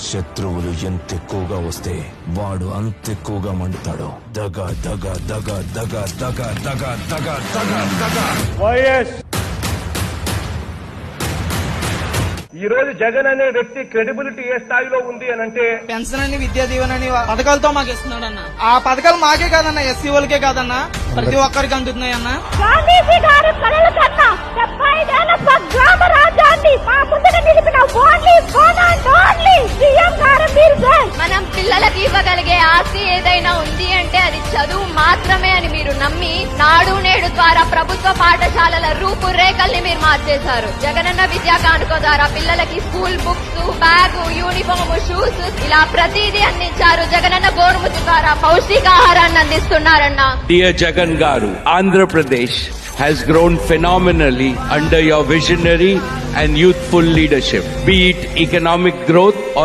శత్రువులు ఎంత ఎక్కువగా వస్తే వాడు అంత ఎక్కువగా మండుతాడు. దగ దగ దగ దగ దగ దగ దగ దగ దగ. వైఎస్ ఈ రోజు జగన్ అనే వ్యక్తి క్రెడిబిలిటీ ఏ స్థాయిలో ఉంది అని అంటే పెన్షన్ అని విద్యా దీవెన అని పథకాలతో మాకు ఇస్తున్నాడు అన్న. ఆ పథకాలు మాకే కాదన్న, ఎస్సీ వాళ్ళకే కాదన్న, ప్రతి ఒక్కరికి అందుతున్నాయి అన్న. గాంధీజీ గారి కలల కన్నా 75 ఏళ్ల స్వగ్రామ రాజ్యాన్ని మా ముందుకు నిలిపిన ఓన్లీ సీఎం గారు మీరే. మనం పిల్లలకి ఇవ్వగలిగే ఆస్తి ఏదైనా ఉంది అంటే అది చదువు మాత్రమే అని మీరు నమ్మి నాడు నేడు ద్వారా ప్రభుత్వ పాఠశాలల రూపురేఖల్ని మీరు మార్చేశారు. జగనన్న విద్యా కానుక ద్వారా పిల్లలకి school books, bag, uniform, shoes ఇలా ప్రతిదీ అందించారు. జగనన్న గోరుముద్దు ద్వారా పౌష్టికాహారాన్ని అందిస్తున్నారన్న. Dear Jagan Garu, Andhra Pradesh has grown phenomenally under your visionary and youthful leadership, be it economic growth or